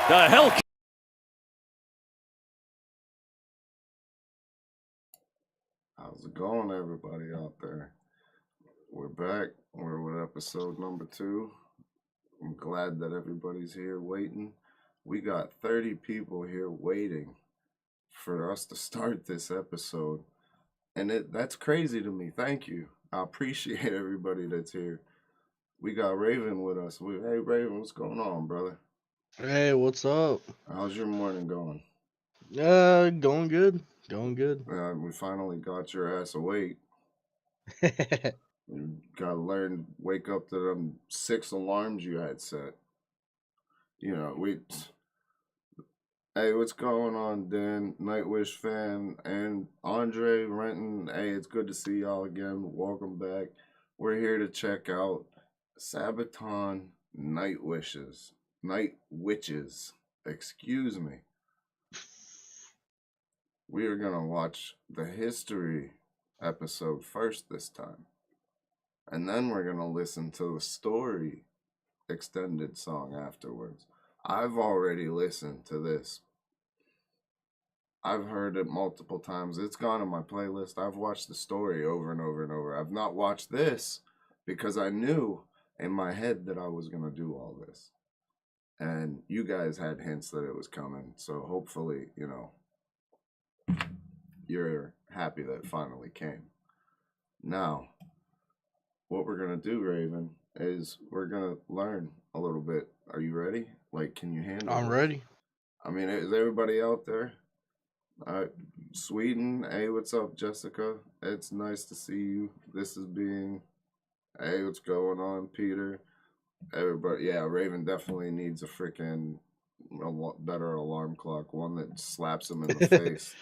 The hell? How's it going, everybody out there? We're back. We're with episode number 2. I'm glad that everybody's here waiting. We got 30 people here waiting for us to start this episode. And that's crazy to me. Thank you. I appreciate everybody that's here. We got Raven with us. Hey, Raven, what's going on, brother? Hey, what's up? How's your morning going? Going good. Going good. We finally got your ass awake. You gotta learn, wake up to them 6 alarms you had set. You know, Hey, what's going on, Dan, NightWitchs fan, and Andre, Renton? Hey, it's good to see y'all again. Welcome back. We're here to check out Sabaton NightWitchs. Excuse me. We are gonna watch the history episode first this time. And then we're going to listen to the story extended song afterwards. I've already listened to this. I've heard it multiple times. It's gone on my playlist. I've watched the story over and over and over. I've not watched this because I knew in my head that I was going to do all this. And you guys had hints that it was coming. So hopefully, you know, you're happy that it finally came. Now, what we're going to do, Raven, is we're going to learn a little bit. Are you ready? Like, can you handle it? I'm ready. I mean, is everybody out there? Sweden, hey, what's up, Jessica? It's nice to see you. This is being, hey, what's going on, Peter? Everybody, yeah, Raven definitely needs a freaking better alarm clock, one that slaps him in the face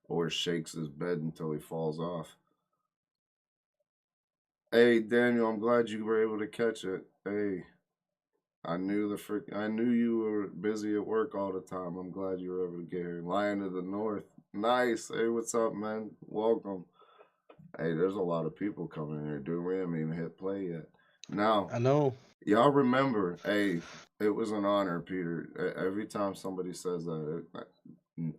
or shakes his bed until he falls off. Hey, Daniel, I'm glad you were able to catch it. Hey, I knew you were busy at work all the time. I'm glad you were able to get here. Lion of the North. Nice. Hey, what's up, man? Welcome. Hey, there's a lot of people coming here, dude. We haven't even hit play yet. Now, I know. Y'all remember, hey, it was an honor, Peter. Every time somebody says that,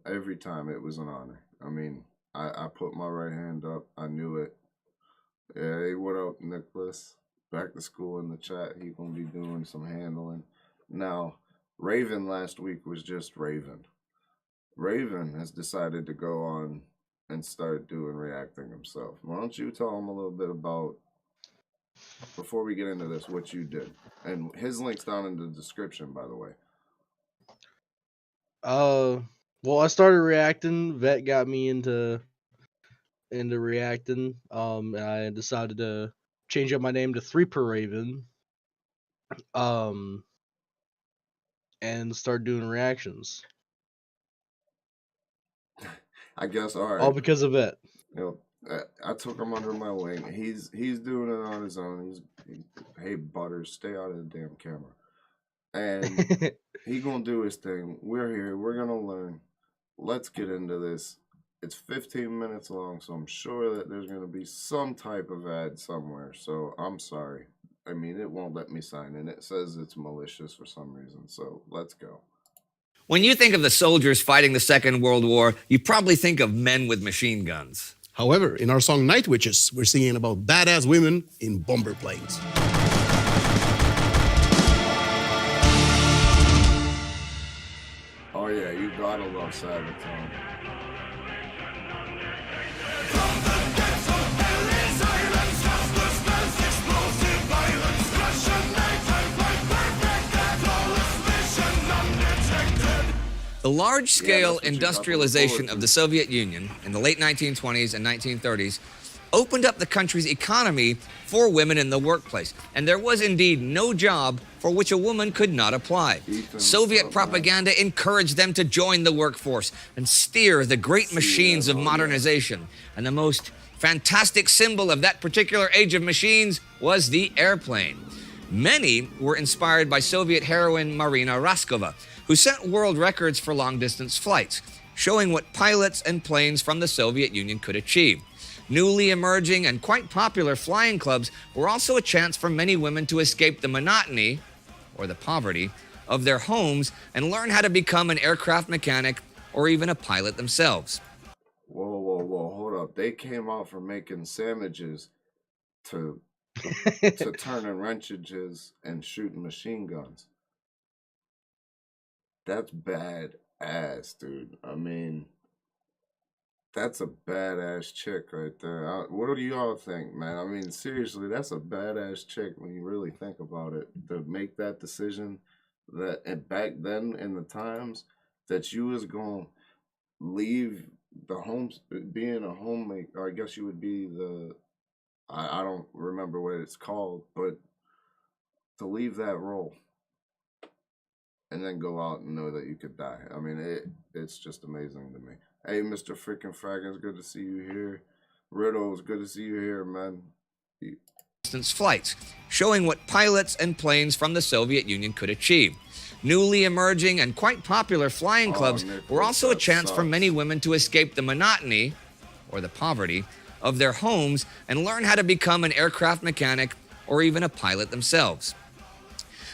every time it was an honor. I mean, I put my right hand up. I knew it. Yeah, hey, what up, Nicholas? Back to school in the chat. He gonna be doing some handling. Now, Raven last week was just Raven. Raven has decided to go on and start doing reacting himself. Why don't you tell him a little bit about, before we get into this, what you did? And his link's down in the description, by the way. Well, I started reacting. Vet got me into reacting. I decided to change up my name to v3tReacts. And start doing reactions. I guess, all right. All because of it. You know, I took him under my wing. He's doing it on his own. Hey, Butters, stay out of the damn camera. And he gonna do his thing. We're here. We're gonna learn. Let's get into this. It's 15 minutes long, so I'm sure that there's gonna be some type of ad somewhere. So I'm sorry. I mean, it won't let me sign in. It says it's malicious for some reason. So let's go. When you think of the soldiers fighting the Second World War, you probably think of men with machine guns. However, in our song NightWitchs, we're singing about badass women in bomber planes. Oh yeah, you gotta love Sabaton. The large-scale industrialization of the Soviet Union in the late 1920s and 1930s opened up the country's economy for women in the workplace, and there was indeed no job for which a woman could not apply. Soviet propaganda encouraged them to join the workforce and steer the great machines of modernization, and the most fantastic symbol of that particular age of machines was the airplane. Many were inspired by Soviet heroine Marina Raskova, who set world records for long-distance flights, showing what pilots and planes from the Soviet Union could achieve. Newly emerging and quite popular flying clubs were also a chance for many women to escape the monotony, or the poverty, of their homes and learn how to become an aircraft mechanic or even a pilot themselves. Whoa, hold up. They came out from making sandwiches to turning wrenches and shooting machine guns. That's badass, dude. I mean, that's a badass chick right there. What do y'all think, man? I mean, seriously, that's a badass chick when you really think about it. To make that decision, that and back then in the times that you was gonna leave the home, being a homemaker. I guess you would be the. I don't remember what it's called, but to leave that role and then go out and know that you could die. I mean, it's just amazing to me. Hey, Mr. Freaking Fraggins, good to see you here. Riddle, it's good to see you here, man. Distance flights, showing what pilots and planes from the Soviet Union could achieve. Newly emerging and quite popular flying clubs were also a chance for many women to escape the monotony, or the poverty, of their homes and learn how to become an aircraft mechanic or even a pilot themselves.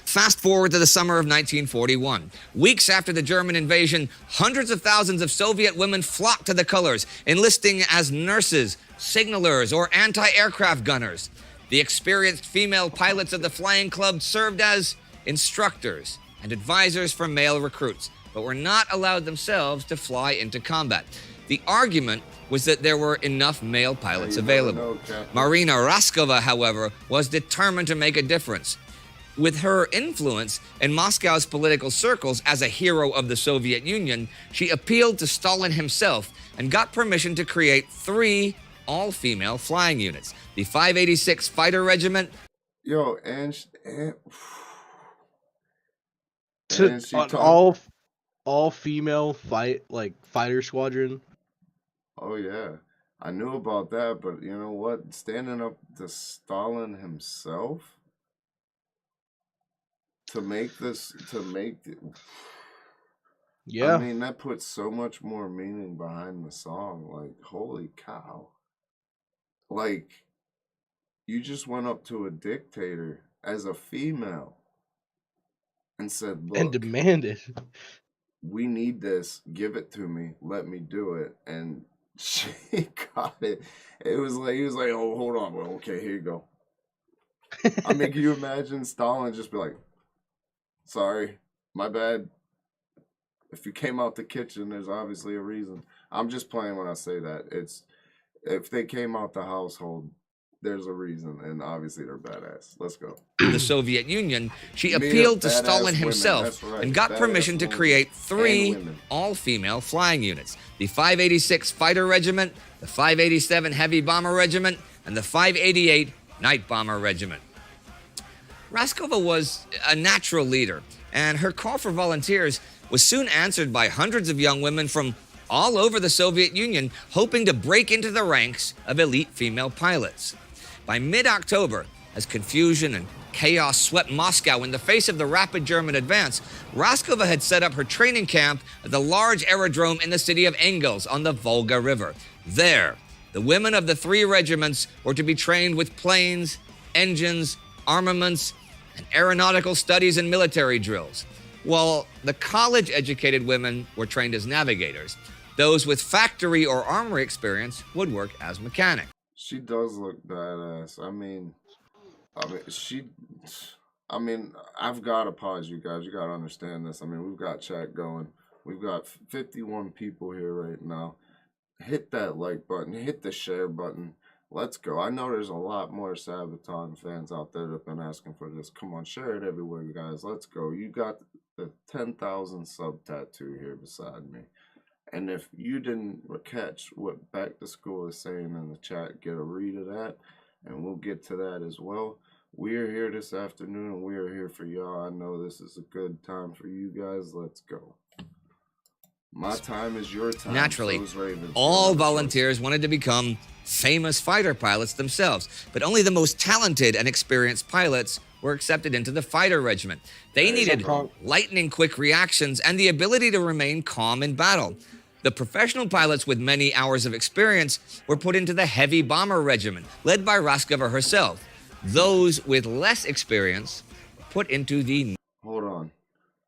Fast forward to the summer of 1941. Weeks after the German invasion, hundreds of thousands of Soviet women flocked to the colors, enlisting as nurses, signalers, or anti-aircraft gunners. The experienced female pilots of the flying club served as instructors and advisors for male recruits, but were not allowed themselves to fly into combat. The argument was that there were enough male pilots available. Marina Raskova, however, was determined to make a difference. With her influence in Moscow's political circles as a hero of the Soviet Union, she appealed to Stalin himself and got permission to create 3 all-female flying units: the 586 Fighter Regiment. Yo, all female fighter squadron. Oh yeah, I knew about that, but you know what? Standing up to Stalin himself to make Yeah. I mean, that puts so much more meaning behind the song. Like, holy cow! Like, you just went up to a dictator as a female and said, "Look, And demanded. we need this. Give it to me. Let me do it." And she got it. It was like, he was like, "Oh, hold on. Well, okay, here you go." I mean, can you imagine Stalin just be like, "Sorry, my bad. If you came out the kitchen, there's obviously a reason." I'm just playing when I say that. If they came out the household, there's a reason, and obviously they're badass. Let's go. The Soviet Union, she appealed to Stalin himself and got permission to create 3 all-female flying units: the 586 Fighter Regiment, the 587 Heavy Bomber Regiment, and the 588 Night Bomber Regiment. Raskova was a natural leader, and her call for volunteers was soon answered by hundreds of young women from all over the Soviet Union hoping to break into the ranks of elite female pilots. By mid-October, as confusion and chaos swept Moscow in the face of the rapid German advance, Raskova had set up her training camp at the large aerodrome in the city of Engels on the Volga River. There, the women of the 3 regiments were to be trained with planes, engines, armaments, and aeronautical studies and military drills. While the college-educated women were trained as navigators, those with factory or armory experience would work as mechanics. She does look badass. I mean, I've got to pause you guys. You got to understand this. I mean, we've got chat going. We've got 51 people here right now. Hit that like button. Hit the share button. Let's go. I know there's a lot more Sabaton fans out there that have been asking for this. Come on, share it everywhere, you guys. Let's go. You got the 10,000 sub tattoo here beside me. And if you didn't catch what Back to School is saying in the chat, get a read of that, and we'll get to that as well. We are here this afternoon, and we are here for y'all. I know this is a good time for you guys. Let's go. My time is your time. Naturally, all volunteers wanted to become famous fighter pilots themselves, but only the most talented and experienced pilots were accepted into the fighter regiment. They needed lightning-quick reactions and the ability to remain calm in battle. The professional pilots with many hours of experience were put into the heavy bomber regiment, led by Raskova herself. Those with less experience were put into the... Hold on.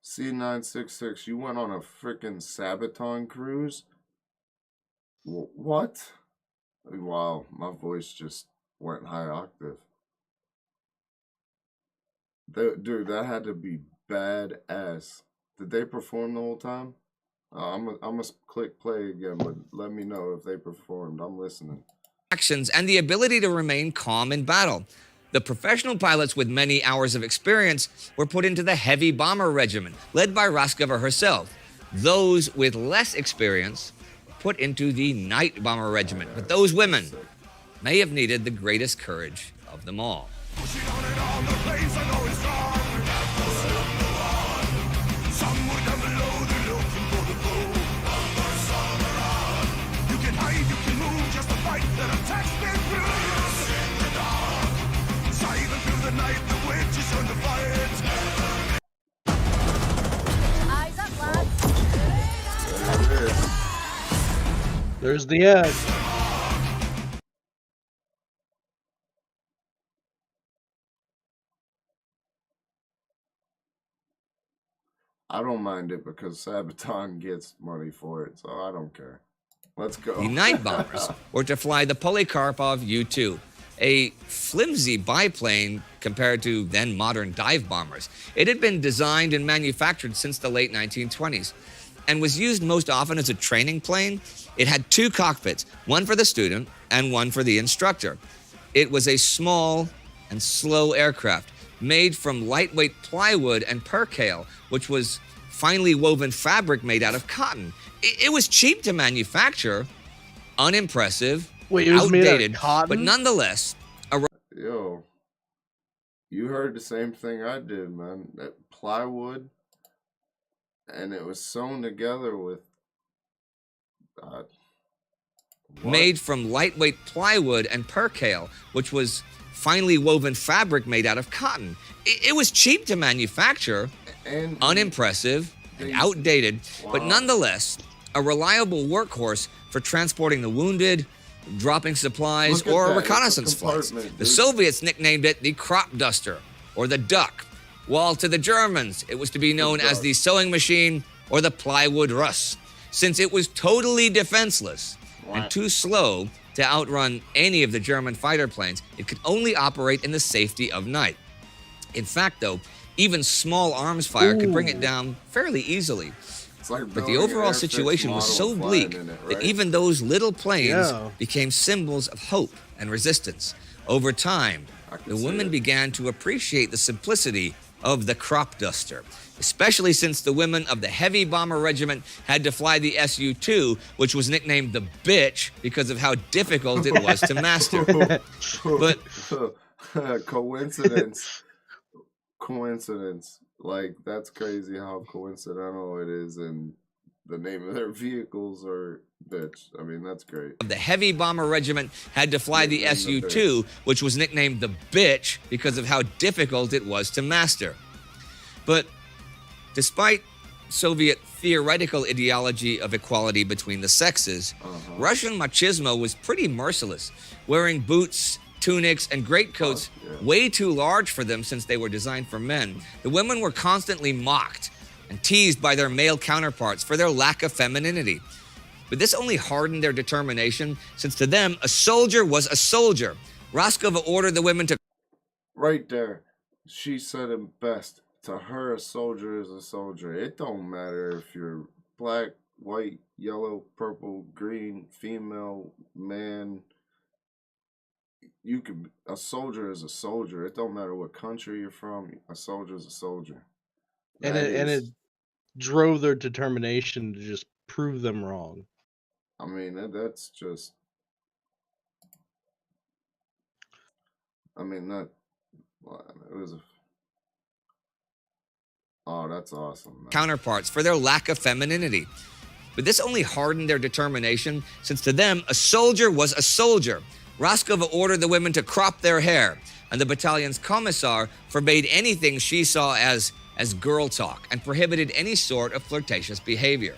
C966, you went on a freaking Sabaton cruise? What? Wow, my voice just went high octave. Dude, that had to be badass. Did they perform the whole time? I'm gonna click play again, but let me know if they performed. I'm listening. Actions and the ability to remain calm in battle. The professional pilots with many hours of experience were put into the Heavy Bomber Regiment, led by Raskova herself. Those with less experience put into the Night Bomber Regiment. But those women may have needed the greatest courage of them all. There's the end. I don't mind it because Sabaton gets money for it, so I don't care. Let's go. The Night Bombers were to fly the Polikarpov U-2, a flimsy biplane compared to then modern dive bombers. It had been designed and manufactured since the late 1920s and was used most often as a training plane. It had two cockpits, one for the student and one for the instructor. It was a small and slow aircraft made from lightweight plywood and percale, which was finely woven fabric made out of cotton. It was cheap to manufacture, unimpressive, Wait, it was outdated, made out of cotton? but nonetheless, Yo, you heard the same thing I did, man. That plywood, and it was sewn together with made from lightweight plywood and percale, which was finely woven fabric made out of cotton. It was cheap to manufacture, and unimpressive, and outdated, but nonetheless, a reliable workhorse for transporting the wounded, dropping supplies, Look at or that. reconnaissance It's a flights. compartment, The dude. Soviets nicknamed it the crop duster, or the duck, while to the Germans, it was to be known as the sewing machine or the plywood Russ, since it was totally defenseless and too slow to outrun any of the German fighter planes. It could only operate in the safety of night. In fact, though, even small arms fire could bring it down fairly easily. It's like But the building an overall Airfix situation was model so and bleak flying in it, that right? even those little planes Yeah. became symbols of hope and resistance. Over time, I can the see women it. began to appreciate the simplicity of the crop duster, especially since the women of the Heavy Bomber Regiment had to fly the Su-2, which was nicknamed the Bitch because of how difficult it was to master. But coincidence. Like, that's crazy how coincidental it is, and the name of their vehicles are bitch. I mean, that's great. the Heavy Bomber Regiment had to fly the Nicknamed the Su-2, which was nicknamed the Bitch because of how difficult it was to master. But despite Soviet theoretical ideology of equality between the sexes, Russian machismo was pretty merciless, wearing boots, tunics, and greatcoats way too large for them since they were designed for men. The women were constantly mocked and teased by their male counterparts for their lack of femininity. But this only hardened their determination, since to them, a soldier was a soldier. Raskova ordered the women to... Right there. She said it best. To her, a soldier is a soldier. It don't matter if you're black, white, yellow, purple, green, female, man. A soldier is a soldier. It don't matter what country you're from. A soldier is a soldier. And it drove their determination to just prove them wrong. I mean, that's just. I mean, that. It was a. Oh, that's awesome, man. counterparts for their lack of femininity. But this only hardened their determination, since to them, a soldier was a soldier. Raskova ordered the women to crop their hair, and the battalion's commissar forbade anything she saw as girl talk and prohibited any sort of flirtatious behavior.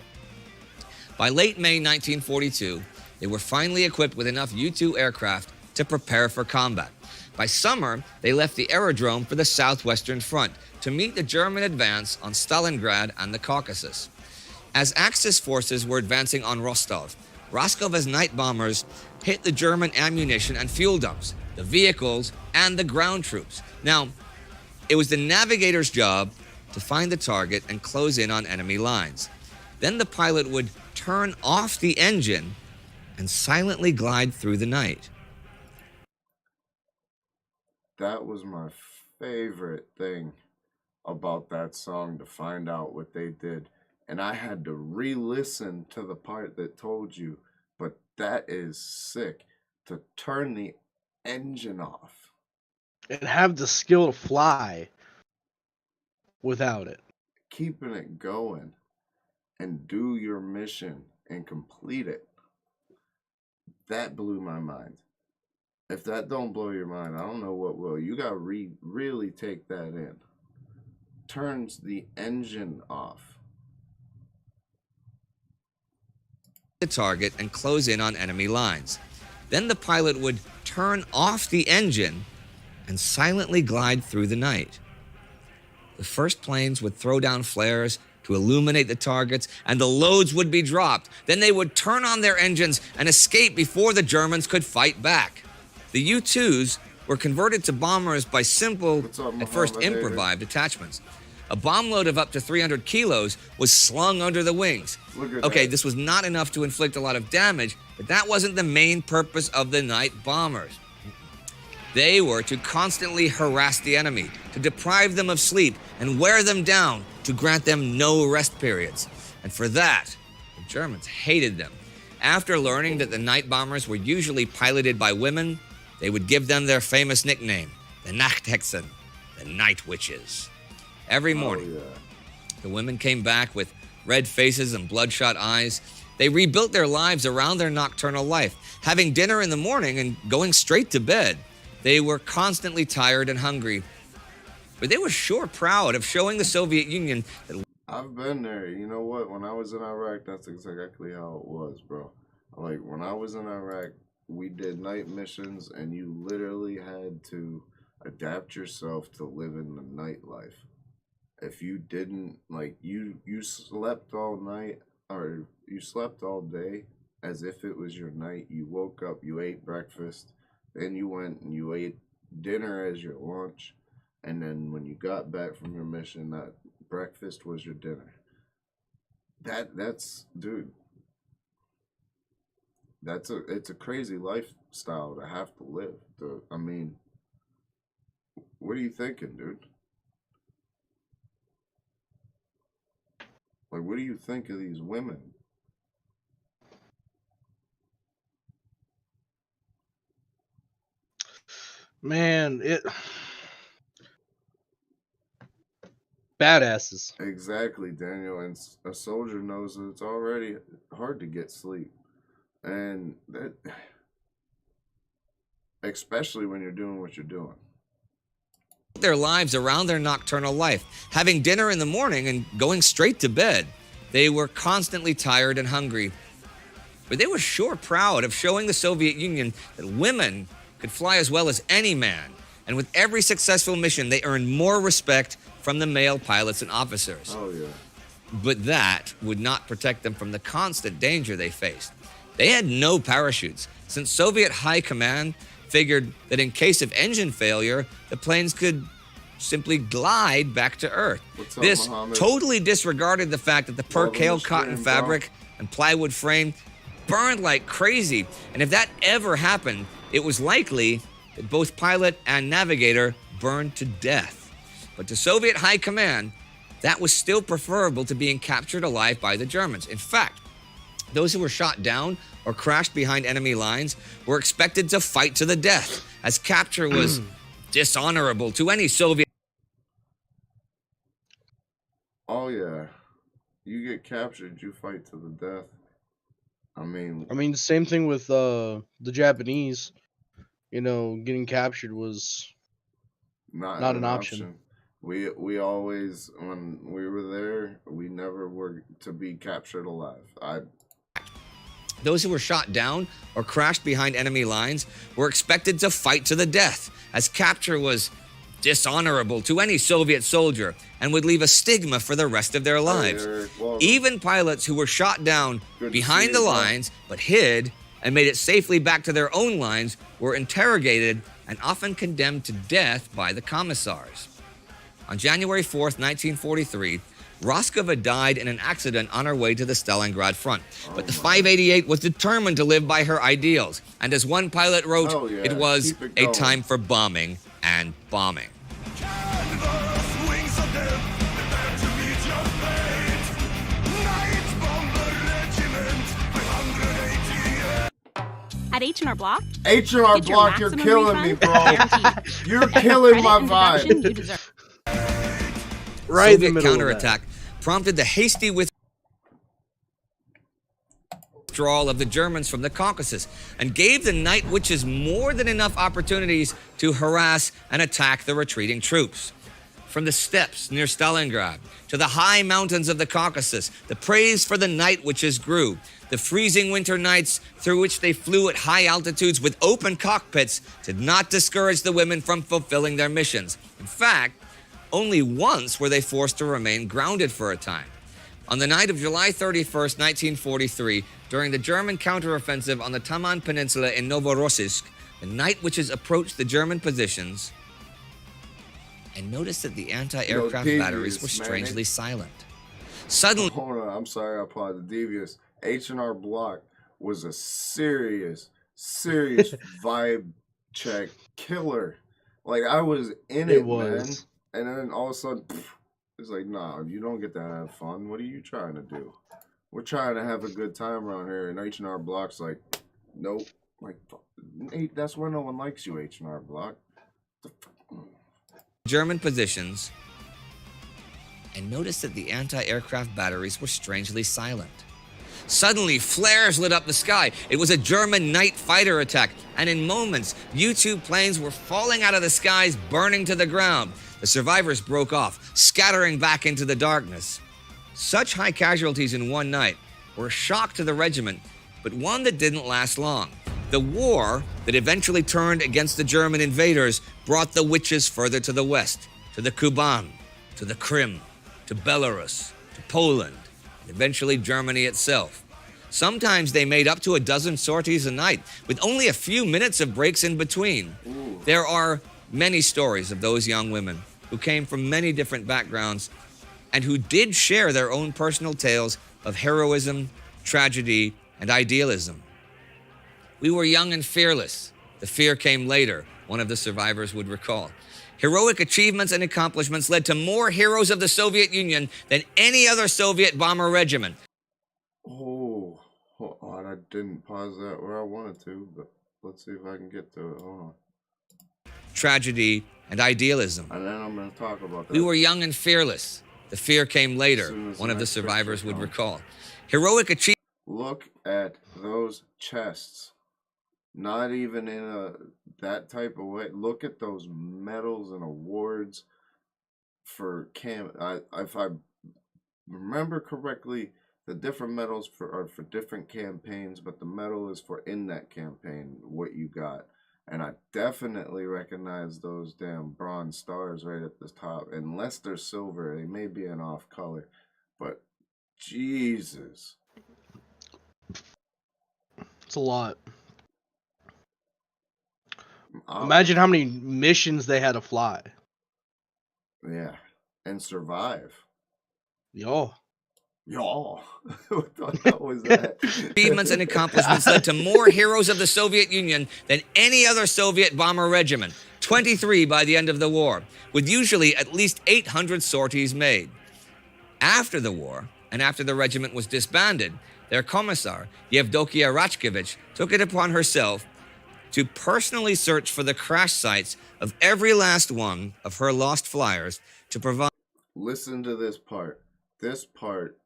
By late May 1942, they were finally equipped with enough U-2 aircraft to prepare for combat. By summer, they left the aerodrome for the southwestern front to meet the German advance on Stalingrad and the Caucasus. As Axis forces were advancing on Rostov, Roscova's night bombers hit the German ammunition and fuel dumps, the vehicles, and the ground troops. Now, it was the navigator's job to find the target and close in on enemy lines. Then the pilot would turn off the engine and silently glide through the night. That was my favorite thing about that song, to find out what they did. And I had to re-listen to the part that told you, but that is sick, to turn the engine off. And have the skill to fly without it. Keeping it going and do your mission and complete it. That blew my mind. If that don't blow your mind, I don't know what will. You got to really take that in. Turns the engine off. The target and close in on enemy lines. Then the pilot would turn off the engine and silently glide through the night. The first planes would throw down flares to illuminate the targets, and the loads would be dropped. Then they would turn on their engines and escape before the Germans could fight back. The U-2s were converted to bombers by simple, at first improvised attachments. A bomb load of up to 300 kilos was slung under the wings. Okay, this was not enough to inflict a lot of damage, but that wasn't the main purpose of the night bombers. They were to constantly harass the enemy, to deprive them of sleep and wear them down, to grant them no rest periods. And for that, the Germans hated them. After learning that the night bombers were usually piloted by women, they would give them their famous nickname, the Nachthexen, the Night Witches. Every morning, the women came back with red faces and bloodshot eyes. They rebuilt their lives around their nocturnal life, having dinner in the morning and going straight to bed. They were constantly tired and hungry, but they were sure proud of showing the Soviet Union that... I've been there. You know what? When I was in Iraq, that's exactly how it was, bro. Like, when I was in Iraq, we did night missions, and you literally had to adapt yourself to live in the nightlife. If you didn't, like, you slept all night, or you slept all day as if it was your night. You woke up, you ate breakfast, then you went and you ate dinner as your lunch, and then when you got back from your mission, that breakfast was your dinner. That's dude. It's a crazy lifestyle to have to live. I mean, what are you thinking, dude? Like, what do you think of these women? Man, badasses. Exactly, Daniel. And a soldier knows that it's already hard to get sleep. And that, especially when you're doing what you're doing. Their lives around their nocturnal life, having dinner in the morning and going straight to bed. They were constantly tired and hungry, but they were sure proud of showing the Soviet Union that women could fly as well as any man. And with every successful mission, they earned more respect from the male pilots and officers. Oh, yeah. But that would not protect them from the constant danger they faced. They had no parachutes, since Soviet high command figured that in case of engine failure, the planes could simply glide back to Earth. This totally disregarded the fact that the percale cotton fabric and plywood frame burned like crazy. And if that ever happened, it was likely that both pilot and navigator burned to death. But to Soviet high command, that was still preferable to being captured alive by the Germans. In fact, those who were shot down or crashed behind enemy lines were expected to fight to the death, as capture was dishonorable to any Soviet. Oh, yeah. You get captured, you fight to the death. I mean, same thing with the Japanese. You know, getting captured was not an option. We always, when we were there, we never were to be captured alive. Those who were shot down or crashed behind enemy lines were expected to fight to the death, as capture was dishonorable to any Soviet soldier and would leave a stigma for the rest of their lives. Even pilots who were shot down behind the lines but hid and made it safely back to their own lines were interrogated and often condemned to death by the commissars. On January 4th, 1943, Roskova died in an accident on her way to the Stalingrad front. But the 588 was determined to live by her ideals. And as one pilot wrote, it was a time for bombing and bombing. At H&R Block? H&R Block, you're killing me, bro. You're killing my vibe. Right in the Soviet middle counterattack prompted the hasty withdrawal of the Germans from the Caucasus and gave the NightWitchs more than enough opportunities to harass and attack the retreating troops. From the steppes near Stalingrad to the high mountains of the Caucasus, the praise for the NightWitchs grew. The freezing winter nights through which they flew at high altitudes with open cockpits did not discourage the women from fulfilling their missions. In fact, only once were they forced to remain grounded for a time. On the night of July 31st, 1943, during the German counteroffensive on the Taman Peninsula in Novorossiysk, the NightWitchs approached the German positions and noticed that the anti-aircraft batteries were strangely silent. Suddenly... Hold on, I'm sorry, I apologize. Devious. H&R Block was a serious vibe check killer. Like, I was in it, man. And then all of a sudden, it's like, nah, you don't get to have fun. What are you trying to do? We're trying to have a good time around here. And H&R Block's like, nope. Like, that's where no one likes you, H&R Block. German positions and noticed that the anti-aircraft batteries were strangely silent. Suddenly, flares lit up the sky. It was a German night fighter attack, and in moments, U-2 planes were falling out of the skies, burning to the ground. The survivors broke off, scattering back into the darkness. Such high casualties in one night were a shock to the regiment, but one that didn't last long. The war that eventually turned against the German invaders brought the witches further to the west, to the Kuban, to the Krim, to Belarus, to Poland, and eventually Germany itself. Sometimes they made up to a dozen sorties a night, with only a few minutes of breaks in between. There are many stories of those young women who came from many different backgrounds and who did share their own personal tales of heroism, tragedy, and idealism. We were young and fearless. The fear came later, one of the survivors would recall. Heroic achievements and accomplishments led to more heroes of the Soviet Union than any other Soviet bomber regiment. Oh, I didn't pause that where I wanted to, but let's see if I can get to it. Hold on. Tragedy and idealism. And then I'm going to talk about that. We were young and fearless. The fear came later, one of the survivors would recall. Heroic achievements. Look at those chests. Not even in that type of way. Look at those medals and awards for if I remember correctly, the different medals are for different campaigns, but the medal is for in that campaign what you got. And I definitely recognize those damn bronze stars right at the top. Unless they're silver, they may be an off color, but Jesus, it's a lot. Imagine how many missions they had to fly. Yeah, and survive. Yo. What the hell was that? Achievements and accomplishments led to more heroes of the Soviet Union than any other Soviet bomber regiment, 23 by the end of the war, with usually at least 800 sorties made. After the war, and after the regiment was disbanded, their commissar, Yevdokia Rachkevich, took it upon herself to personally search for the crash sites of every last one of her lost flyers to provide... Listen to this part. This part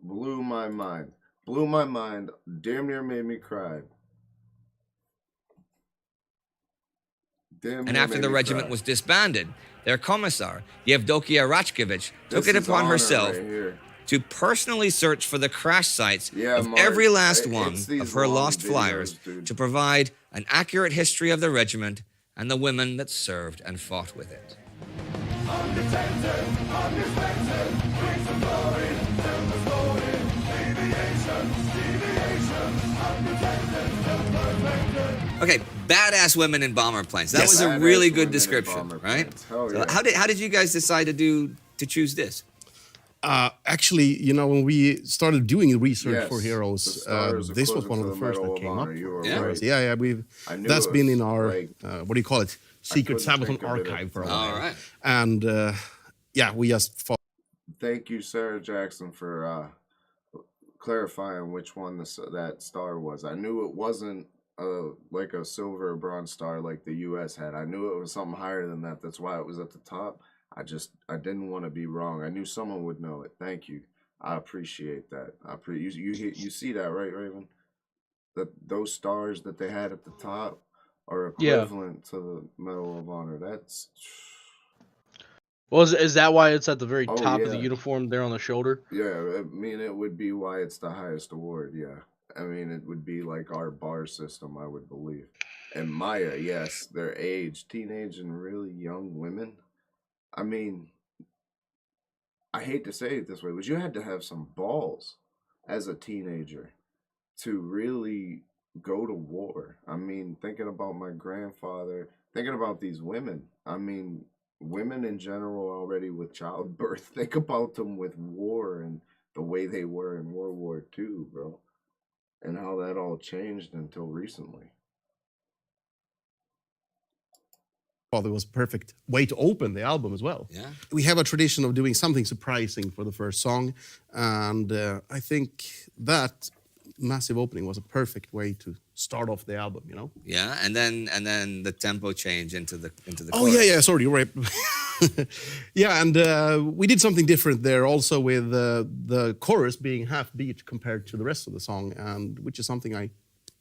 blew my mind. Blew my mind. Damn near made me cry. And after the regiment was disbanded, their commissar, Yevdokia Rachkevich, took it upon herself to personally search for the crash sites of Mark, every last one it's of her long lost videos, flyers dude. to provide an accurate history of the regiment and the women that served and fought with it. Okay, badass women in bomber planes. That was a Badass really women good in description, bomber right? planes. Hell So yeah. how did you guys decide to choose this? Actually, you know, when we started doing research Yes, for the Heroes, star is this was equivalent one of to the the first Medal that of came up. Honor. You were Yeah. right. Yeah, I knew that's it been was, in our like, what do you call it? Secret couldn't Sabaton think of it at the archive for a time. while. All right. And yeah, we just thought. Thank you, Sarah Jackson, for clarifying which one that star was. I knew it wasn't like a silver or bronze star like the U.S. had. I knew it was something higher than that. That's why it was at the top. I didn't want to be wrong. I knew someone would know it. Thank you. I appreciate that. You see that, right, Raven? That those stars that they had at the top are Yeah. equivalent to the Medal of Honor. That's Well, is that why it's at the very Oh, top of the yeah. uniform there on the shoulder? Yeah, I mean, it would be why it's the highest award, yeah. I mean, it would be like our bar system, I would believe. And Maya, yes, their age, teenage and really young women. I mean, I hate to say it this way, but you had to have some balls as a teenager to really go to war. I mean, thinking about my grandfather, thinking about these women. I mean, women in general already with childbirth. Think about them with war and the way they were in World War II, bro. And how that all changed until recently. Thought it was a perfect way to open the album as well. Yeah. We have a tradition of doing something surprising for the first song, and I think that massive opening was a perfect way to start off the album. You know. Yeah, and then the tempo change into the Oh chorus. yeah. Sorry, you're right. Yeah, and we did something different there also with the chorus being half beat compared to the rest of the song, and which is something I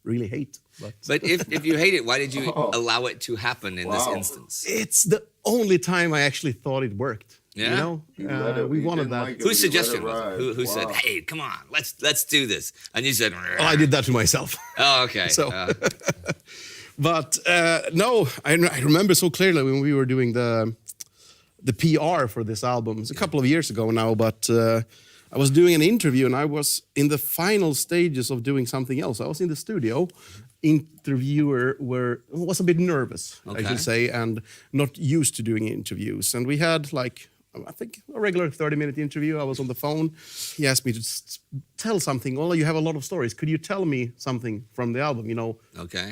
really hate. But if you hate it, why did you allow it to happen in this instance? It's the only time I actually thought it worked. Yeah? You know, we wanted that. Whose suggestion was it? Who said, "Hey, come on, let's do this"? And you said, Oh, I did that to myself. "Oh, okay." So, but no, I remember so clearly when we were doing the PR for this album. It's a couple of years ago now, but I was doing an interview and I was in the final stages of doing something else. I was in the studio. Interviewer was a bit nervous, I should say, and not used to doing interviews. And we had like, I think, a regular 30-minute interview. I was on the phone. He asked me to tell something. Well, you have a lot of stories. Could you tell me something from the album, you know,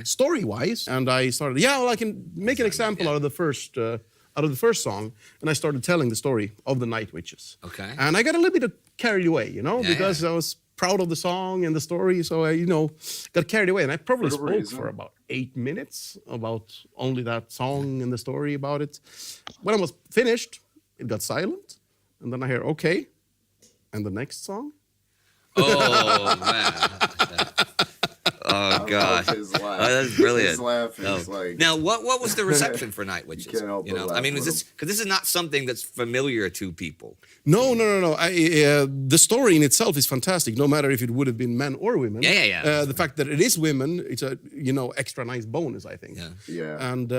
story-wise? And I started, well, I can make an example out of the first song, and I started telling the story of the NightWitchs. Okay. And I got a little bit carried away, you know, because I was proud of the song and the story, so I, you know, got carried away. And I probably spoke for about 8 minutes about only that song and the story about it. When I was finished, it got silent, and then I hear, okay, and the next song? Oh, man. Oh, gosh. That's brilliant. His laugh is like... Now, what was the reception for NightWitchs? You can't help but laugh I mean, with because this is not something that's familiar to people. No. The story in itself is fantastic, no matter if it would have been men or women. Yeah. The fact that it is women, it's a, you know, extra nice bonus, I think. Yeah. And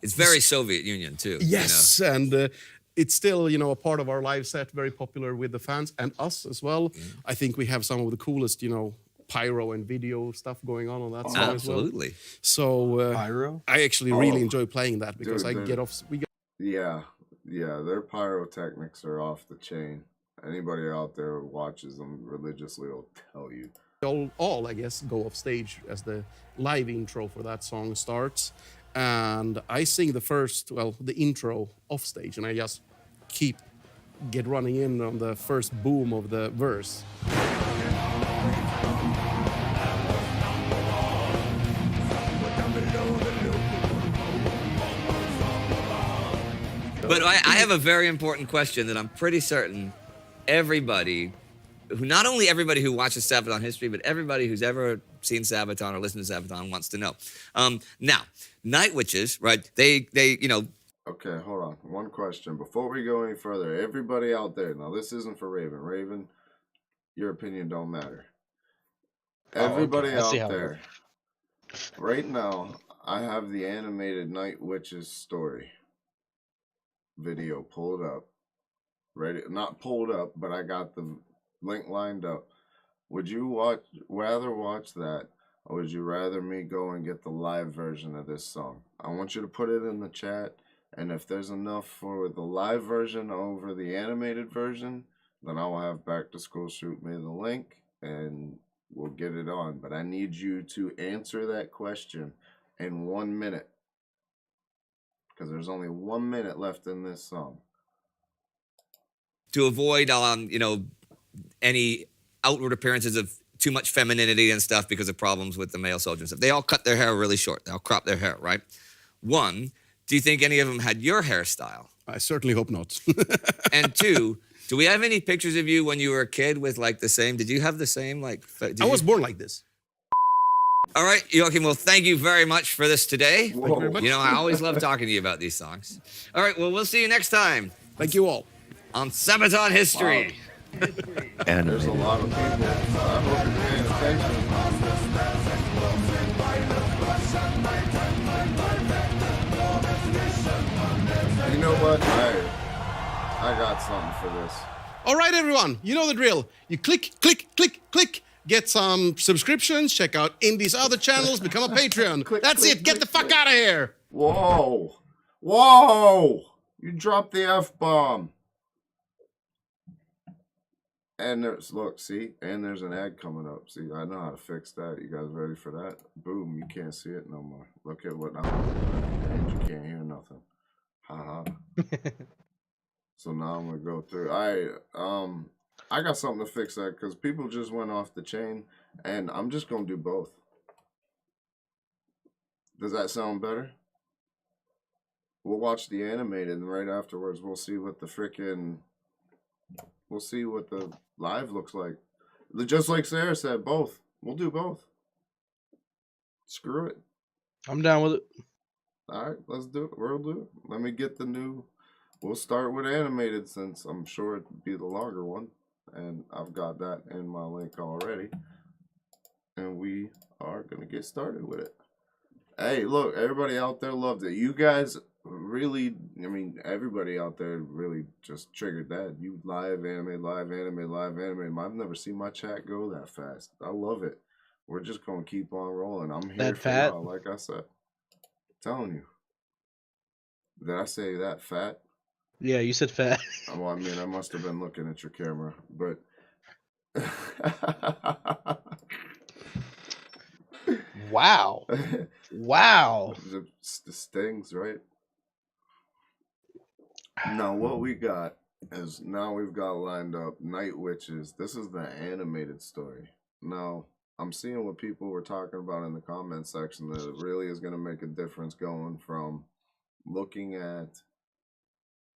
it's very Soviet Union, too. yes, you know? and it's still, you know, a part of our live set, very popular with the fans and us as well. I think we have some of the coolest, you know, pyro and video stuff going on that song as well. Absolutely. So Pyro? I actually really enjoy playing that because Dude, I get off. Yeah, their pyrotechnics are off the chain. Anybody out there who watches them religiously will tell you. All I guess, go off stage as the live intro for that song starts. And I sing the intro off stage, and I just get running in on the first boom of the verse. But I have a very important question that I'm pretty certain everybody, not only everybody who watches Sabaton history, but everybody who's ever seen Sabaton or listened to Sabaton wants to know. Now, NightWitchs, right? They, you know. Okay, hold on. One question before we go any further. Everybody out there, now this isn't for Raven. Raven, your opinion don't matter. Everybody out there, right now, I have the animated NightWitchs story video pulled up. Ready? Not pulled up, but I got the link lined up. Would you rather watch that, or would you rather me go and get the live version of this song? I want you to put it in the chat, and if there's enough for the live version over the animated version, then I will have Back to School shoot me the link, and we'll get it on. But I need you to answer that question in 1 minute, because there's only 1 minute left in this song. To avoid, you know, any outward appearances of too much femininity and stuff because of problems with the male soldiers. They all cut their hair really short. They all crop their hair, right? One, do you think any of them had your hairstyle? I certainly hope not. And two, do we have any pictures of you when you were a kid with like the same? Did you have the same like? I was born like this. All right, Joachim. Well, thank you very much for this today. Thank you very much. You know, I always love talking to you about these songs. All right. Well, we'll see you next time. Thank you all. On Sabaton History. Wow. And there's a lot of people. I hope you're paying attention. You know what? I got something for this. All right, everyone. You know the drill. You click, click, click, click. Get some subscriptions. Check out Indy's other channels. Become a Patreon. That's it. Get the fuck out of here. Whoa. Whoa. You dropped the F-bomb. And there's, look, see, and there's an ad coming up. See, I know how to fix that. You guys ready for that? Boom, you can't see it no more. Look at what I'm doing. And you can't hear nothing. Haha. So now I'm gonna go through. I got something to fix that because people just went off the chain, and I'm just gonna do both. Does that sound better? We'll watch the animated, and right afterwards we'll see what the live looks like. Just like Sarah said, both. We'll do both. Screw it. I'm down with it. All right, let's do it. We'll do it. Let me get the new. We'll start with animated since I'm sure it'd be the longer one. And I've got that in my link already. And we are going to get started with it. Hey, look, everybody out there loved it. You guys really, I mean, everybody out there really just triggered that. You live anime, live anime, live anime. I've never seen my chat go that fast. I love it. We're just going to keep on rolling. I'm here that for fat? y'all, like I said. Telling you. Did I say that fat? Yeah, you said fat. Well, I mean, I must have been looking at your camera, but Wow. Wow. the stings, right? Now, what we got is now we've got lined up NightWitchs. This is the animated story. Now, I'm seeing what people were talking about in the comment section that it really is going to make a difference going from looking at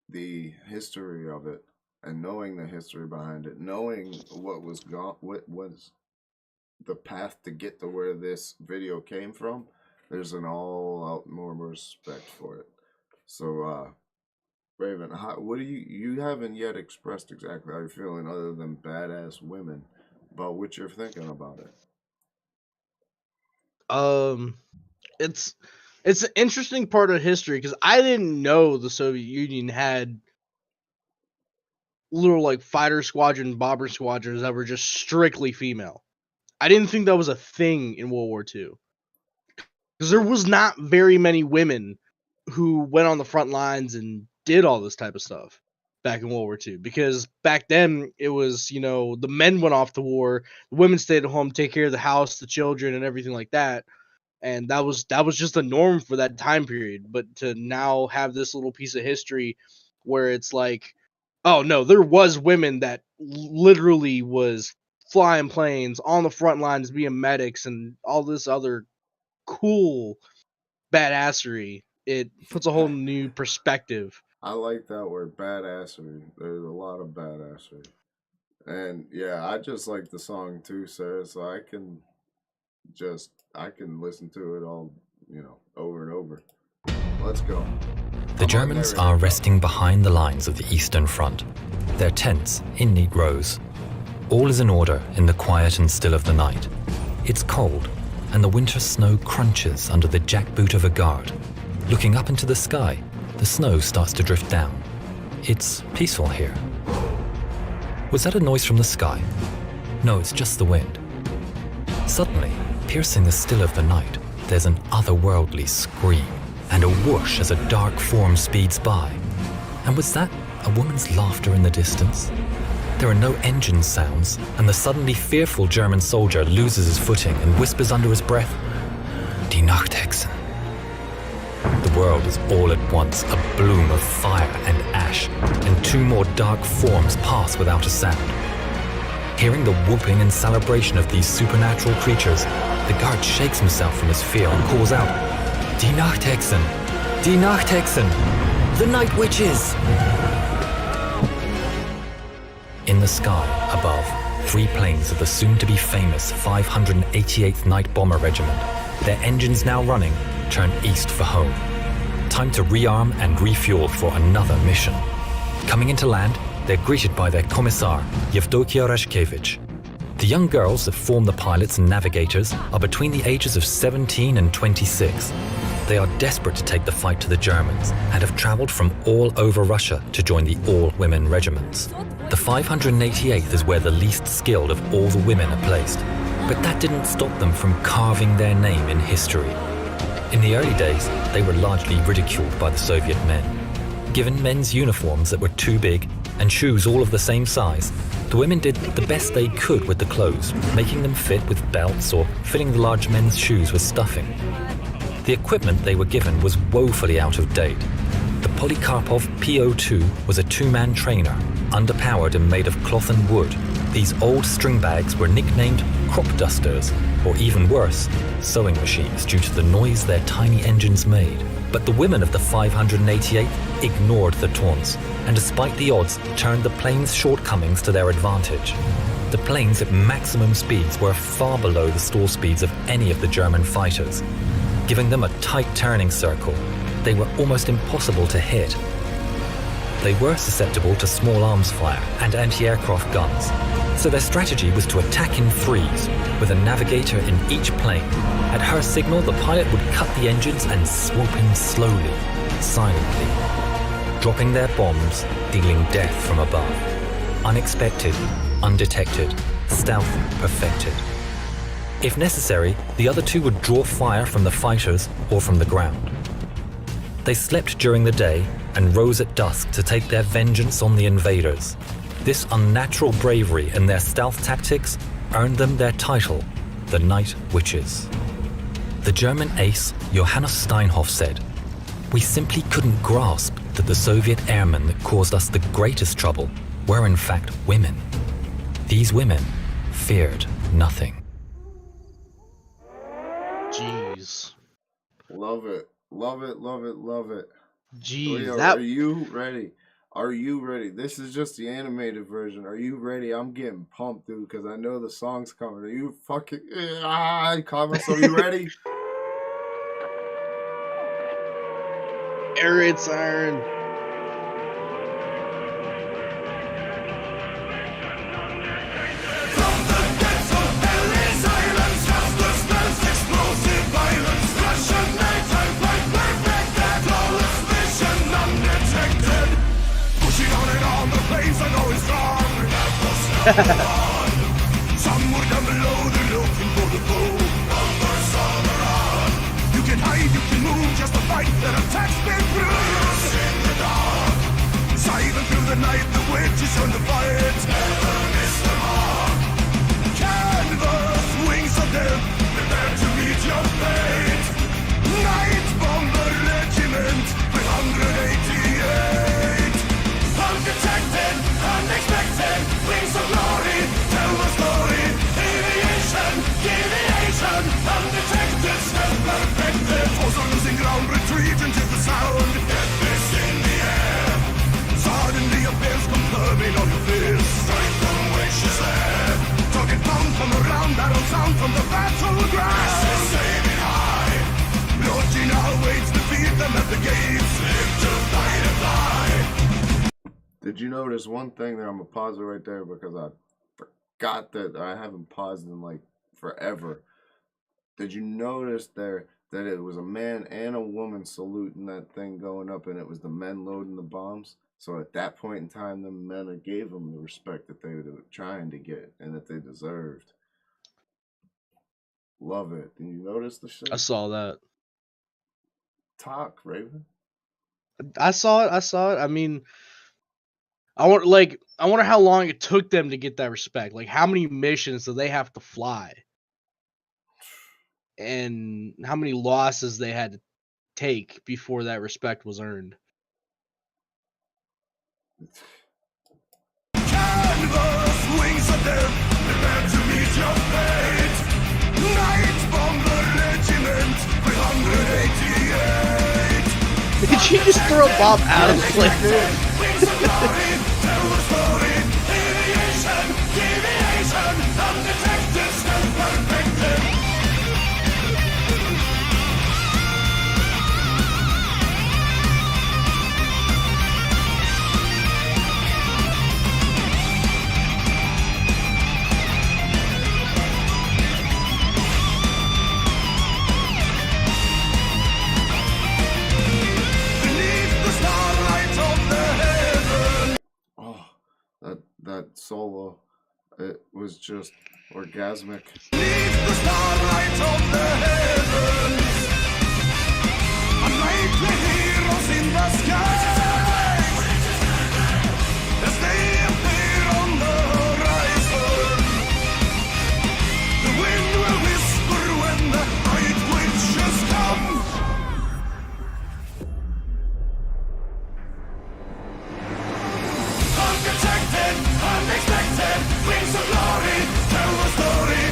the history of it and knowing the history behind it, knowing what was the path to get to where this video came from. There's an all-out more respect for it. So, Raven, what do you haven't yet expressed exactly how you're feeling, other than badass women, about what you're thinking about it. It's an interesting part of history because I didn't know the Soviet Union had little like fighter squadron, bomber squadrons that were just strictly female. I didn't think that was a thing in World War II because there was not very many women who went on the front lines and did all this type of stuff back in World War II. Because back then it was, you know, the men went off to war, the women stayed at home, take care of the house, the children, and everything like that. And that was just the norm for that time period. But to now have this little piece of history where it's like, oh no, there was women that literally was flying planes on the front lines, being medics, and all this other cool badassery. It puts a whole new perspective. I like that word, badassery. There's a lot of badassery. And yeah, I just like the song too, Sarah, so I can listen to it all, you know, over and over. Let's go. The Germans are resting behind the lines of the Eastern Front, their tents in neat rows. All is in order in the quiet and still of the night. It's cold, and the winter snow crunches under the jackboot of a guard. Looking up into the sky, the snow starts to drift down. It's peaceful here. Was that a noise from the sky? No, it's just the wind. Suddenly, piercing the still of the night, there's an otherworldly scream and a whoosh as a dark form speeds by. And was that a woman's laughter in the distance? There are no engine sounds, and the suddenly fearful German soldier loses his footing and whispers under his breath, "Die Nachthexen." The world is all at once a bloom of fire and ash, and two more dark forms pass without a sound. Hearing the whooping and celebration of these supernatural creatures, the guard shakes himself from his fear and calls out, "Die Nachthexen! Die Nachthexen! The NightWitchs!" In the sky, above, 3 planes of the soon-to-be-famous 588th Night Bomber Regiment, their engines now running, turn east for home. Time to rearm and refuel for another mission. Coming into land, they're greeted by their Commissar, Yevdokia Rashkevich. The young girls that form the pilots and navigators are between the ages of 17 and 26. They are desperate to take the fight to the Germans and have traveled from all over Russia to join the all-women regiments. The 588th is where the least skilled of all the women are placed, but that didn't stop them from carving their name in history. In the early days, they were largely ridiculed by the Soviet men. Given men's uniforms that were too big and shoes all of the same size, the women did the best they could with the clothes, making them fit with belts or filling the large men's shoes with stuffing. The equipment they were given was woefully out of date. The Polikarpov PO2 was a 2-man trainer, underpowered and made of cloth and wood. These old string bags were nicknamed crop dusters, or even worse, sewing machines due to the noise their tiny engines made. But the women of the 588 ignored the taunts, and despite the odds, turned the plane's shortcomings to their advantage. The planes at maximum speeds were far below the stall speeds of any of the German fighters. Giving them a tight turning circle, they were almost impossible to hit. They were susceptible to small arms fire and anti-aircraft guns, so their strategy was to attack in threes, with a navigator in each plane. At her signal, the pilot would cut the engines and swoop in slowly, silently, dropping their bombs, dealing death from above. Unexpected, undetected, stealth perfected. If necessary, the other two would draw fire from the fighters or from the ground. They slept during the day and rose at dusk to take their vengeance on the invaders. This unnatural bravery and their stealth tactics earned them their title, the NightWitchs. The German ace Johannes Steinhoff said, "We simply couldn't grasp that the Soviet airmen that caused us the greatest trouble were in fact women. These women feared nothing." Jeez. Love it. Love it, love it, love it. Jeez. Leo, That... Are you ready? Are you ready? This is just the animated version. Are you ready? I'm getting pumped, dude, because I know the song's coming. Are you fucking... Comments, are you ready? Air raid siren. Some were down below, they're looking for the foe. Others on the run. You can hide, you can move, just a fight that attacks been through. In the dark, silent through the night, the witches on the fight. Never miss the mark. Canvas, wings of death, prepare to meet your fate. Night Bomber Regiment, 588. Undetected, unexpected, wings of glory, tell the story. Deviation, deviation, undetected, still perfected. Foes are losing ground, retreat into the sound. Get this in the air. Suddenly appears, confirming all your fears. Strike from witches there. Target bound from around, battle sound from the battleground. This is aiming high. Lord Gina awaits, defeat them at the gates. Live to fight and fly. Did you notice one thing there? I'm going to pause it right there because I forgot that I haven't paused in like forever. Did you notice there that it was a man and a woman saluting that thing going up, and it was the men loading the bombs? So at that point in time, the men gave them the respect that they were trying to get and that they deserved. Love it. Did you notice the shit? I saw that. Talk, Raven. I saw it. I mean, I wonder how long it took them to get that respect. Like, how many missions do they have to fly? And how many losses they had to take before that respect was earned. Canvas wings of death, prepare to meet your fate. Night bomber regiment, 388. Did she just throw a bomb out of the plane? Wings of glory, tell the story. Deviation, deviation, undetected, still perfected. Beneath the starlight of the heaven. Oh, that solo, it was just orgasmic. Beneath the starlight of the heavens, unlikely heroes in the skies, as they appear on the horizon. The wind will whisper when the NightWitchs come. Undetected, unexpected, wings of glory, tell the story.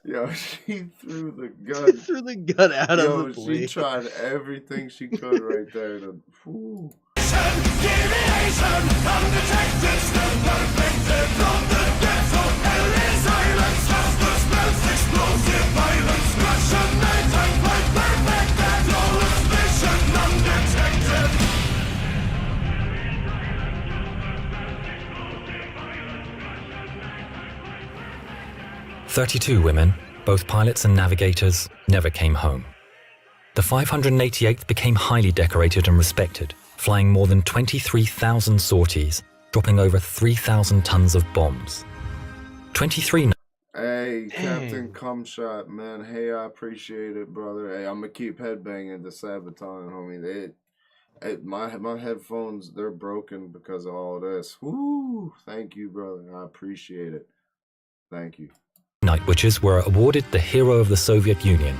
Yo, she threw the gun. Threw the gun out Yo, of the she plane. tried everything she could right there to. Whew. Deviation, undetected, still perfected. From the depths of hell is silence. Faster spells, explosive violence. Russian nighttime quite perfected. Flawless vision, undetected. 32 women, both pilots and navigators, never came home. The 588th became highly decorated and respected, flying more than 23,000 sorties, dropping over 3,000 tons of bombs. 23 Hey, Captain Dang. Cumshot, man. Hey, I appreciate it, brother. Hey, I'm gonna keep headbanging the Sabaton, homie. My headphones, they're broken because of all this. Woo! Thank you, brother. I appreciate it. Thank you. NightWitchs were awarded the Hero of the Soviet Union,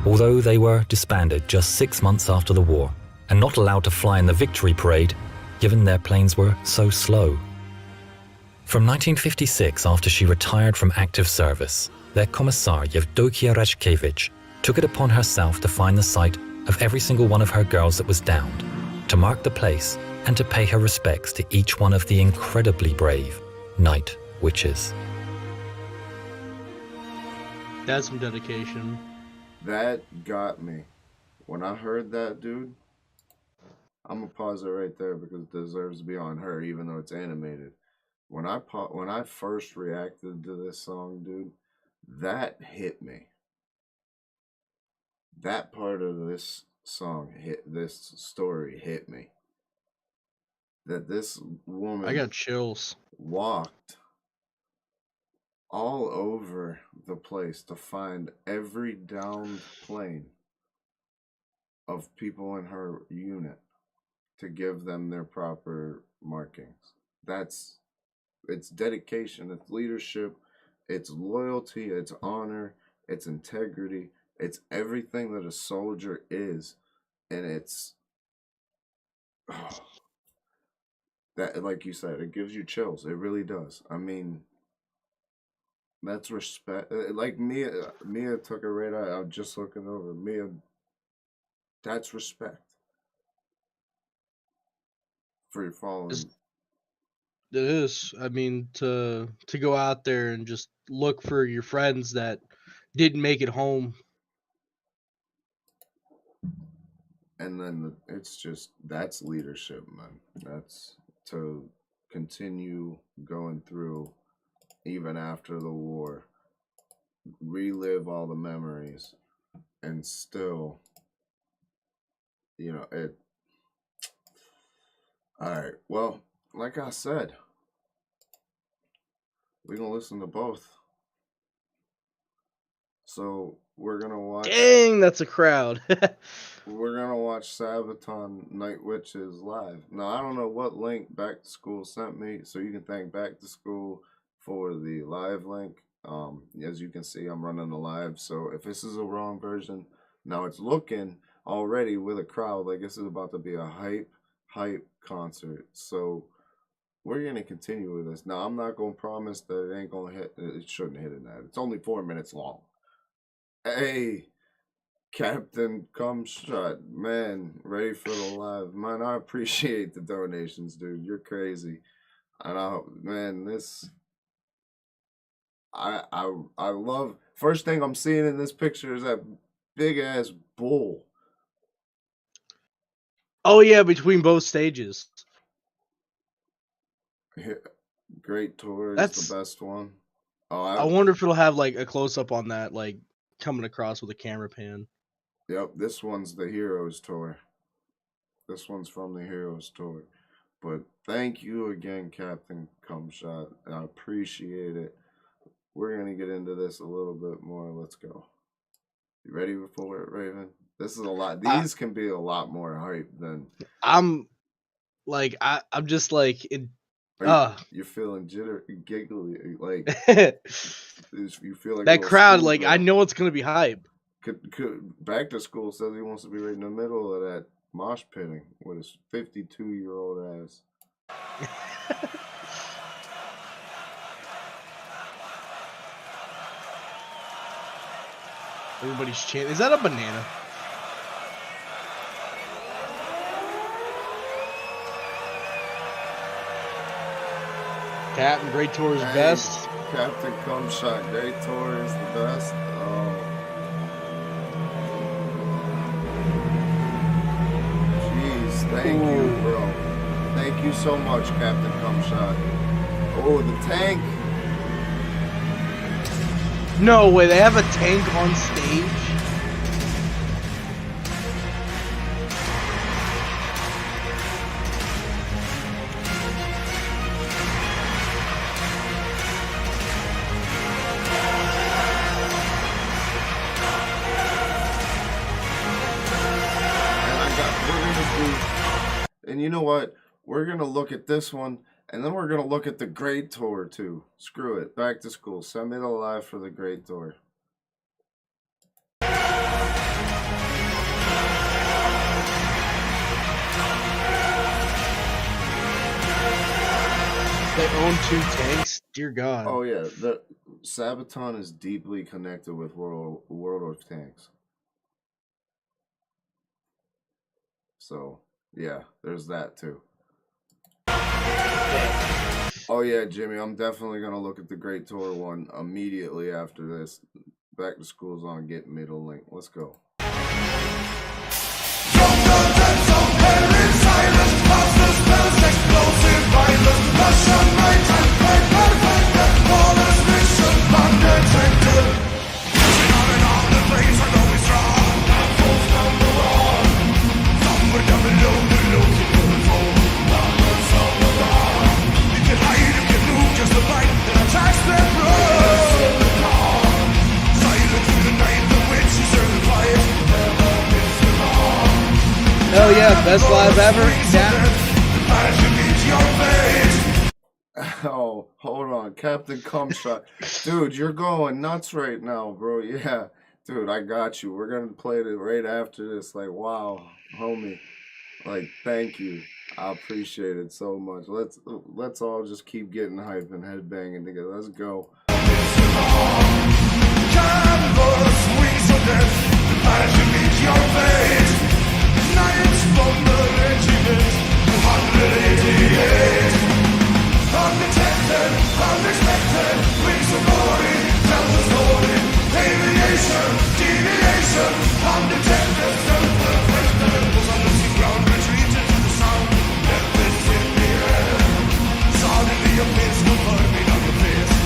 although they were disbanded just 6 months after the war and not allowed to fly in the victory parade, given their planes were so slow. From 1956, after she retired from active service, their commissar Yevdokia Rashkevich took it upon herself to find the site of every single one of her girls that was downed, to mark the place and to pay her respects to each one of the incredibly brave Night Witches. That's some dedication. That got me. When I heard that, dude, I'm gonna pause it right there because it deserves to be on her, even though it's animated. When I first reacted to this song, dude, that hit me. That part of this song this story hit me. That this woman I got chills. walked all over the place to find every downed plane of people in her unit to give them their proper markings. It's dedication, it's leadership, it's loyalty, it's honor, it's integrity, it's everything that a soldier is, and it's that, like you said, it gives you chills. It really does. I mean, that's respect. Like Mia took it right out. I'm just looking over Mia. That's respect for your following. It is. I mean, to go out there and just look for your friends that didn't make it home. And then it's just, that's leadership, man. That's to continue going through even after the war, relive all the memories, and still, it. All right. Well, like I said, we're gonna listen to both. So we're gonna watch. Dang, that's a crowd. We're gonna watch Sabaton NightWitchs live. Now I don't know what link Back to School sent me, so you can thank Back to School for the live link. As you can see, I'm running the live. So if this is a wrong version, now it's looking already with a crowd like this is about to be a hype concert. So we're gonna continue with this. Now I'm not gonna promise that it ain't gonna hit. It shouldn't hit in that. It's only 4 minutes long. Hey, Captain Cumshot, man, ready for the live. Man, I appreciate the donations, dude. You're crazy. And I love, first thing I'm seeing in this picture is that big ass bull. Oh yeah, between both stages. Great tour is That's the best one. I wonder if it'll have like a close up on that, like coming across with a camera pan. Yep, this one's the Heroes tour. This one's from the Heroes tour. But thank you again, Captain Cumshot. I appreciate it. We're going to get into this a little bit more. Let's go. You ready for it, Raven? This is a lot. These can be a lot more hype than... I'm just like... You're feeling giggly. Like, you feel like... That crowd, like, I know it's going to be hype. Back to School says he wants to be right in the middle of that mosh pitting with his 52-year-old ass. Everybody's chanting. Is that a banana? Captain Great Tour is best. Captain Cumshot, Great Tour is the best. Thank you, bro. Thank you so much, Captain Cumshot. Oh, the tank. No way, they have a tank on stage? And you know what? We're going to look at this one, and then we're going to look at the Great Tour, too. Screw it. Back to School. Send me the live for the Great Tour. They own 2 tanks? Dear God. Oh, yeah. The Sabaton is deeply connected with World of Tanks. So... yeah, there's that too. Oh yeah, Jimmy, I'm definitely gonna look at the Great Tour one immediately after this. Back to School's on. Get me the link. Let's go. Hell yeah, best live ever. Oh, hold on. Captain Cumshot. Dude, you're going nuts right now, bro. Yeah. Dude, I got you. We're going to play it right after this. Like, wow, homie. Like, thank you. I appreciate it so much. Let's all just keep getting hype and headbanging together. Let's go. Canvas, wings of death, passion meets your fate. Knights from the Regiment, 288. Undetected, unexpected, wings of glory, tells the story. Aviation, deviation, undetected, self-perfected. Was on losing ground, retreated to the sound. Death is in the air. Sound in the abyss, confirming on the face.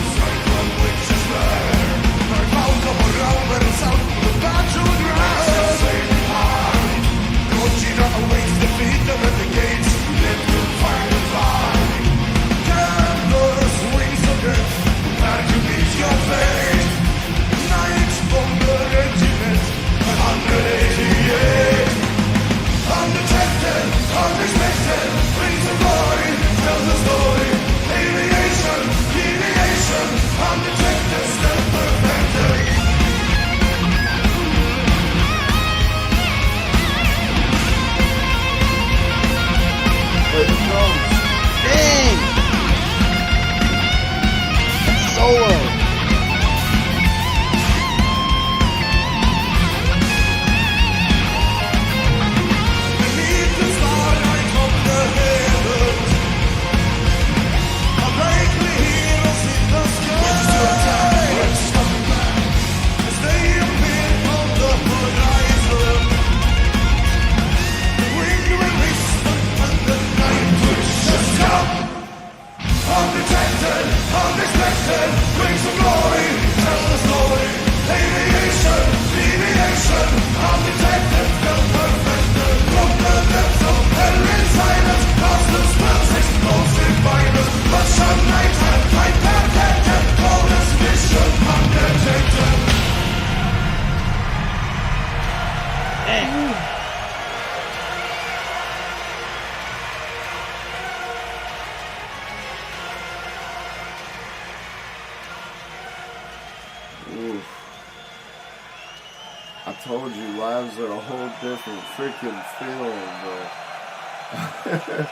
I told you, lives are a whole different freaking feeling, bro.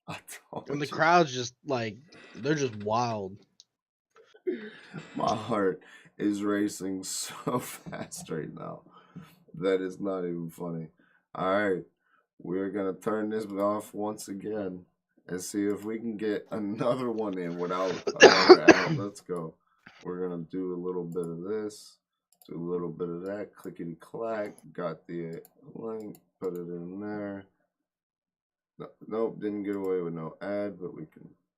I told And the you. crowd's just like, they're just wild. My heart is racing so fast right now. That is not even funny. Alright, we're gonna turn this off once again and see if we can get another one in without another ad. Let's go. We're gonna do a little bit of this, do a little bit of that, clickety clack, got the link, put it in there. Nope, didn't get away with no ad, but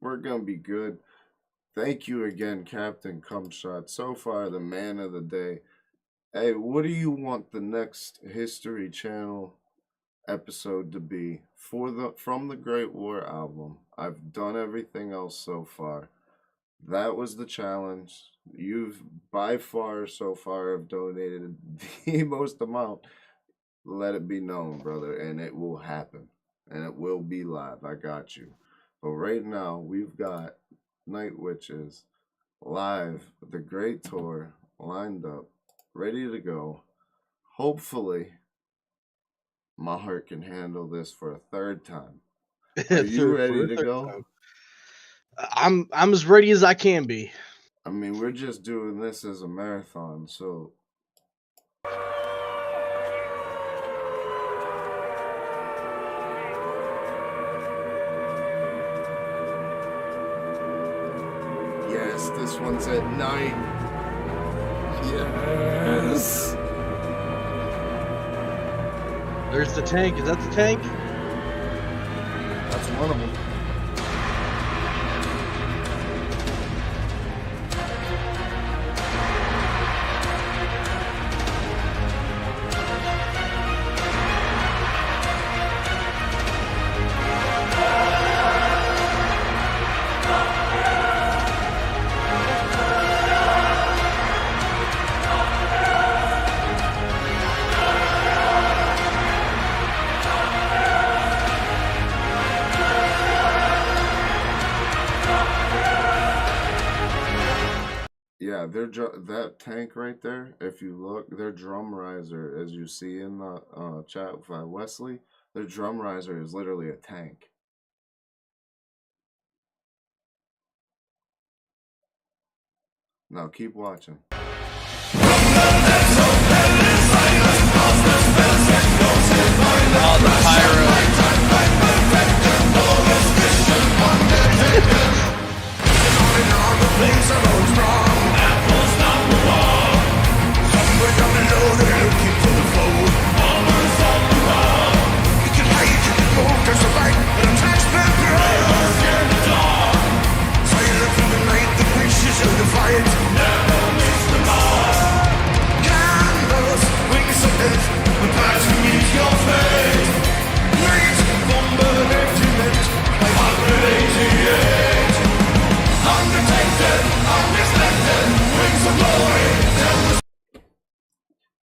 we're gonna be good. Thank you again, Captain Cumshot. So far, the man of the day. Hey, what do you want the next History Channel episode to be from the Great War album? I've done everything else so far. That was the challenge. You've by far so far have donated the most amount. Let it be known, brother, and it will happen. And it will be live. I got you. But right now, we've got NightWitchs live, the Great Tour lined up, ready to go. Hopefully, my heart can handle this for a third time. Are you ready to go? I'm as ready as I can be. I mean, we're just doing this as a marathon, so. Yes, this one's at night. Yes. There's the tank. Is that the tank? That's one of them. Yeah, that tank right there, if you look, their drum riser, as you see in the chat by Wesley, their drum riser is literally a tank. Now keep watching. All the pyro.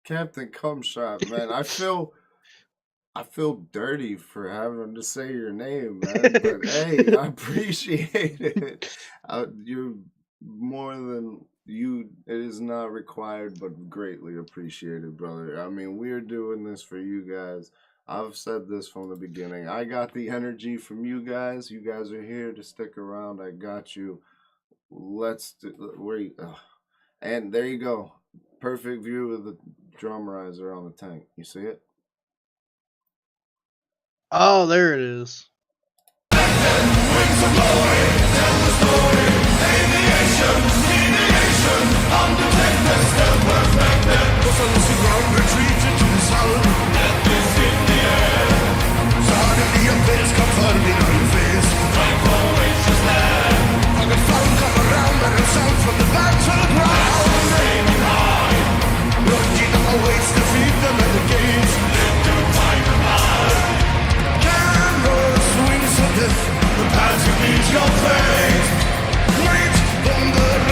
Captain Cumshot, man, I feel dirty for having to say your name, man. But hey, I appreciate it. You're more than you. It is not required, but greatly appreciated, brother. I mean, we're doing this for you guys. I've said this from the beginning. I got the energy from you guys. You guys are here to stick around. I got you. Wait. And there you go. Perfect view of the drum riser on the tank. You see it? Oh, there it is. Your face, great thunder.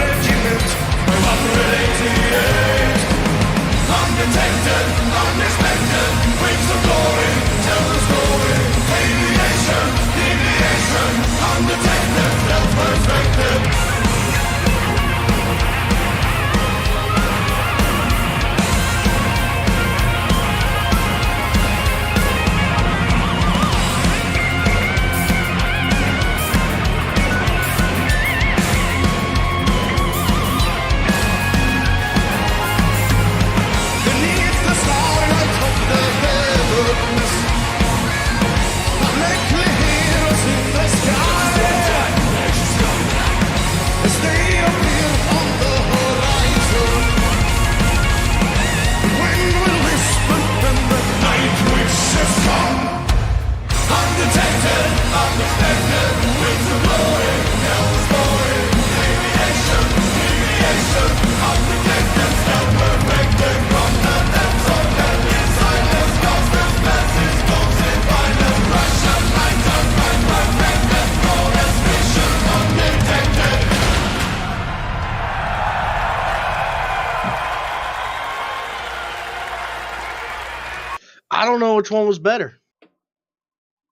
I don't know which one was better.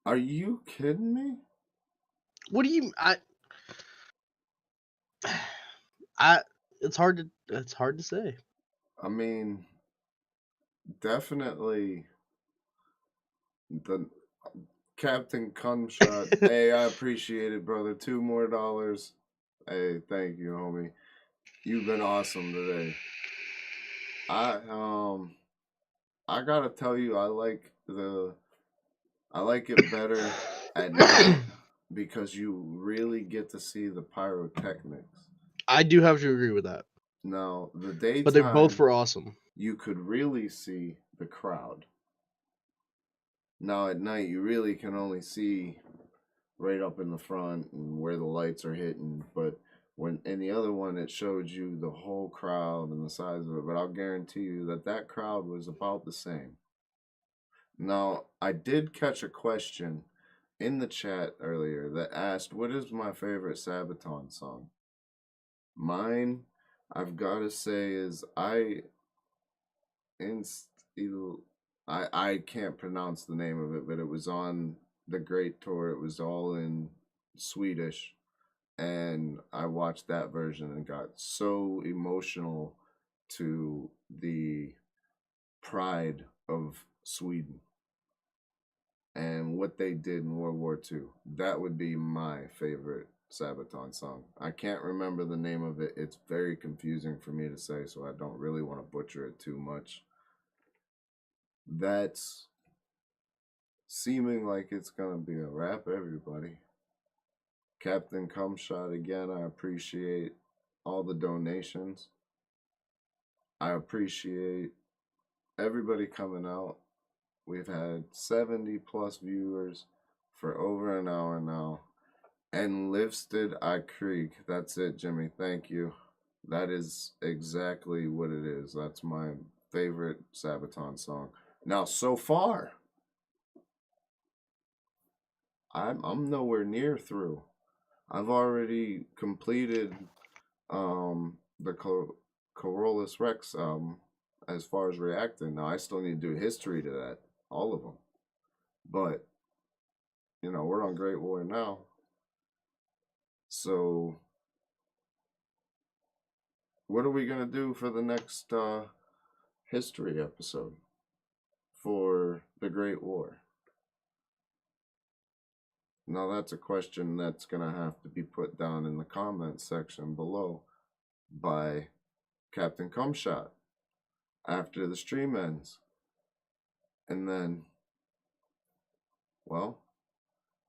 Are you kidding me? What do you it's hard to say. I mean, definitely the Captain Cumshot. Hey, I appreciate it, brother. $2 more. Hey, thank you, homie. You've been awesome today. I gotta tell you, I like it better at night because you really get to see the pyrotechnics. I do have to agree with that. Now, the daytime, But they both were awesome. You could really see the crowd. Now, at night, you really can only see right up in the front and where the lights are hitting. But when in the other one, it showed you the whole crowd and the size of it. But I'll guarantee you that crowd was about the same. Now, I did catch a question in the chat earlier that asked, what is my favorite Sabaton song? Mine, I've got to say, is I can't pronounce the name of it, but it was on the Great Tour. It was all in Swedish, and I watched that version and got so emotional to the pride of Sweden and what they did in World War II. That would be my favorite Sabaton song. I can't remember the name of it. It's very confusing for me to say, so I don't really want to butcher it too much. That's seeming like it's gonna be a wrap, everybody. Captain Cumshot, again, I appreciate all the donations. I appreciate everybody coming out. We've had 70 plus viewers for over an hour now. And Lifted I Creek. That's it, Jimmy. Thank you. That is exactly what it is. That's my favorite Sabaton song. Now, so far, I'm nowhere near through. I've already completed the Corollas Rex as far as reacting. Now, I still need to do history to that, all of them. But, you know, we're on Great War now. So, what are we going to do for the next history episode for the Great War? Now, that's a question that's going to have to be put down in the comments section below by Captain Cumshot after the stream ends. And then, well,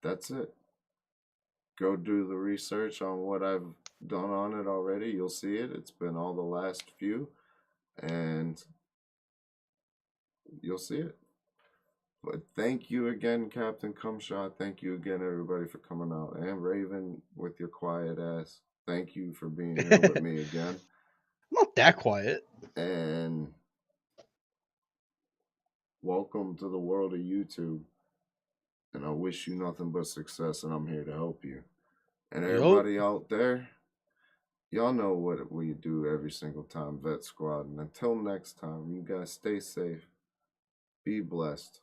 that's it. Go do the research on what I've done on it already. You'll see it. It's been all the last few. And you'll see it. But thank you again, Captain Cumshot. Thank you again, everybody, for coming out. And Raven, with your quiet ass. Thank you for being here with me again. Not that quiet. And welcome to the world of YouTube. And I wish you nothing but success, and I'm here to help you. And everybody out there, y'all know what we do every single time, Vet Squad. And until next time, you guys stay safe, be blessed.